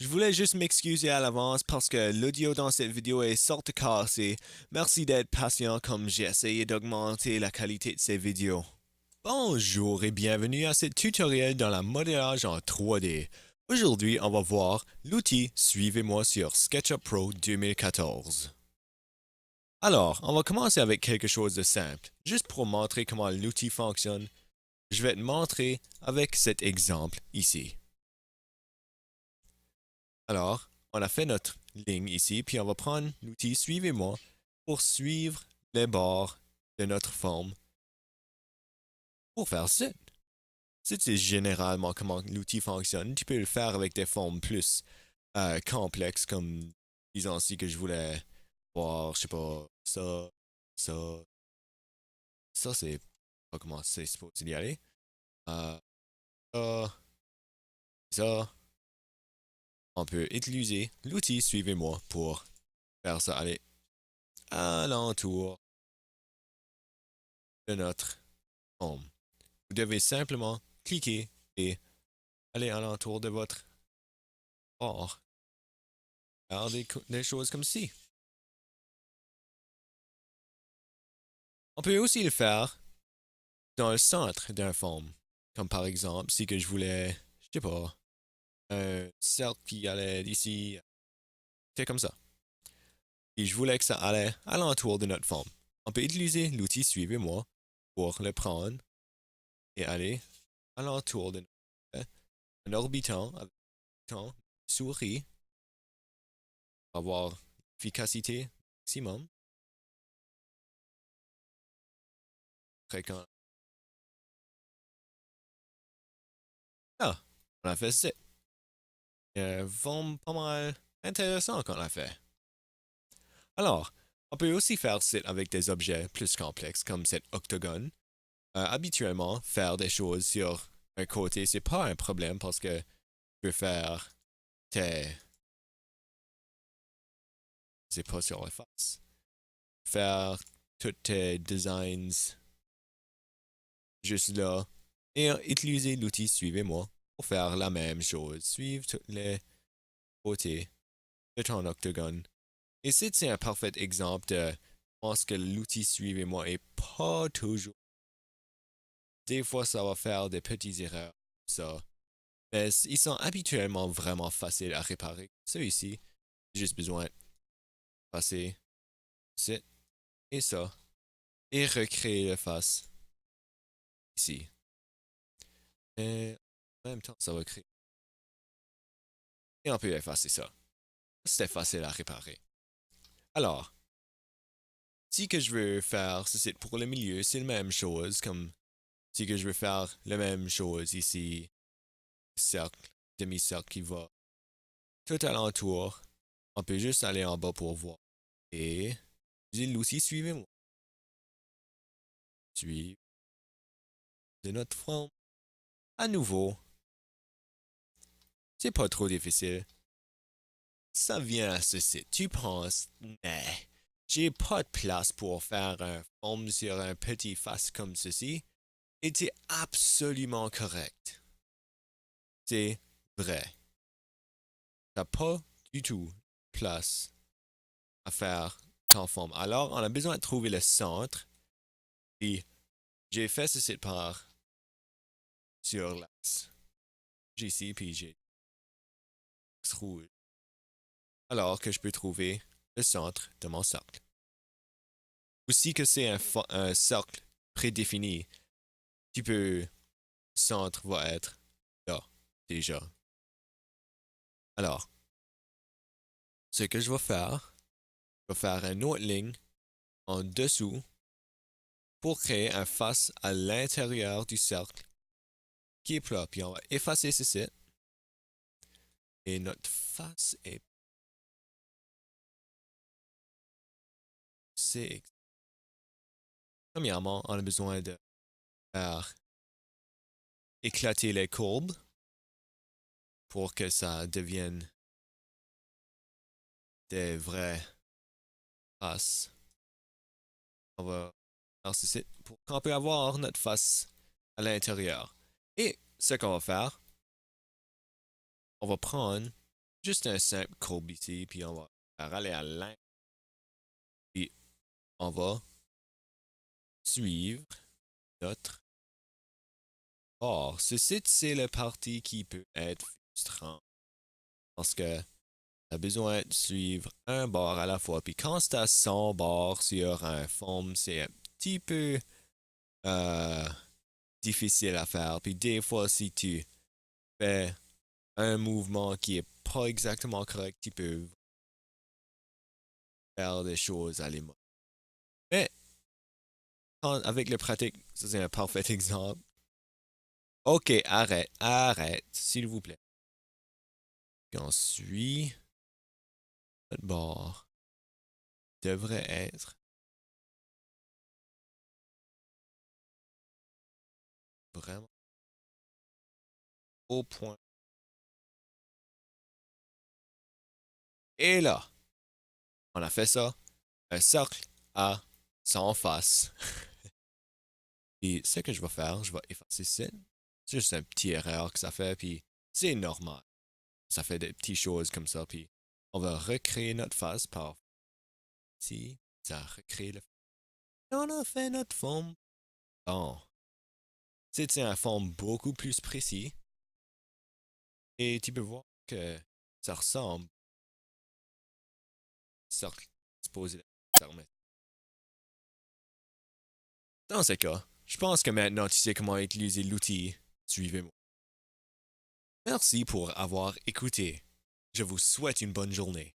Je voulais juste m'excuser à l'avance parce que l'audio dans cette vidéo est sorte cassé. Merci d'être patient comme j'ai essayé d'augmenter la qualité de ces vidéos. Bonjour et bienvenue à ce tutoriel dans la modélage en 3D. Aujourd'hui, on va voir l'outil Suivez-moi sur SketchUp Pro 2014. Alors, on va commencer avec quelque chose de simple. Juste pour montrer comment l'outil fonctionne, je vais te montrer avec cet exemple ici. Alors, on a fait notre ligne ici, puis on va prendre l'outil Suivez-moi pour suivre les bords de notre forme pour faire ça. C'est généralement comment l'outil fonctionne. Tu peux le faire avec des formes plus complexes, comme disons ici que je voulais voir, je sais pas, ça, ça c'est pas comment c'est supposé y aller. Euh, ça, ça, on peut utiliser l'outil Suivez-moi pour faire ça aller alentour de notre forme. Vous devez simplement cliquer et aller alentour de votre bord. Faire des choses comme ci. On peut aussi le faire dans le centre d'un forme. Comme par exemple, si que je voulais, je sais pas, un cercle qui allait d'ici, c'est comme ça. Et je voulais que ça allait alentour de notre forme. On peut utiliser l'outil Suivez-moi pour le prendre et aller alentour de notre forme en orbitant avec ton souris pour avoir l'efficacité maximum. Après, quand ah, on a fait ça. Vont pas mal intéressant qu'on a fait. Alors, on peut aussi faire ça avec des objets plus complexes comme cet octogone. Habituellement, faire des choses sur un côté, c'est pas un problème parce que tu peux faire tes. C'est pas sur la face. Faire tous tes designs juste là et utiliser l'outil Suivez-moi pour faire la même chose. Suivre tous les côtés de ton octogone. Et c'est un parfait exemple de, je pense que l'outil Suivez-moi est pas toujours. Des fois, ça va faire des petites erreurs, ça. Mais ils sont habituellement vraiment faciles à réparer. Celui-ci, j'ai juste besoin de passer ça et ça et recréer la face ici. Et en même temps, ça va créer. Et on peut effacer ça. C'était facile à réparer. Alors, si que je veux faire, c'est pour le milieu, c'est la même chose comme si que je veux faire la même chose ici, cercle, demi-cercle qui va tout alentour. On peut juste aller en bas pour voir. Et j'ai aussi Suivez-moi. Suivre de notre front. À nouveau, c'est pas trop difficile. Ça vient à ceci. Tu penses, mais j'ai pas de place pour faire un forme sur un petit face comme ceci. Et c'est absolument correct. C'est vrai. T'as pas du tout place à faire ton forme. Alors, on a besoin de trouver le centre. Puis, j'ai fait ceci par sur l'axe. J'ai ici, puis j'ai l'axe rouge. Alors que je peux trouver le centre de mon cercle. Aussi que c'est un cercle prédéfini, tu peux, le centre va être là, déjà. Alors, ce que je vais faire une autre ligne en dessous pour créer un face à l'intérieur du cercle qui est plat. Puis on va effacer ceci. Et notre face est. C'est. Premièrement, on a besoin de faire éclater les courbes pour que ça devienne des vraies faces. On va faire ceci pour qu'on peut avoir notre face à l'intérieur. Et ce qu'on va faire, on va prendre juste un simple courbe ici, puis on va faire aller à l'intérieur. Puis on va suivre notre bord. Ceci, c'est la partie qui peut être frustrante. Parce que tu as besoin de suivre un bord à la fois. Puis quand tu as 100 bords sur un forme, c'est un petit peu euh, difficile à faire. Puis des fois, si tu fais un mouvement qui est pas exactement correct, tu peux faire des choses à l'image. Mais avec la pratique, ça c'est un parfait exemple. Ok, arrête, arrête, s'il vous plaît. Puis on suit notre bord. Devrait être vraiment au point. Et là, on a fait ça. Un cercle à 100 faces. Et ce que je vais faire, je vais effacer ça. C'est juste un petit erreur que ça fait, puis c'est normal. Ça fait des petites choses comme ça, puis on va recréer notre face par ici. Ça recrée le. Et on a fait notre forme. Bon. C'est un forme beaucoup plus précis. Et tu peux voir que ça ressemble. Cercle. Supposé. Dans ce cas, je pense que maintenant tu sais comment utiliser l'outil. Suivez-moi. Merci pour avoir écouté. Je vous souhaite une bonne journée.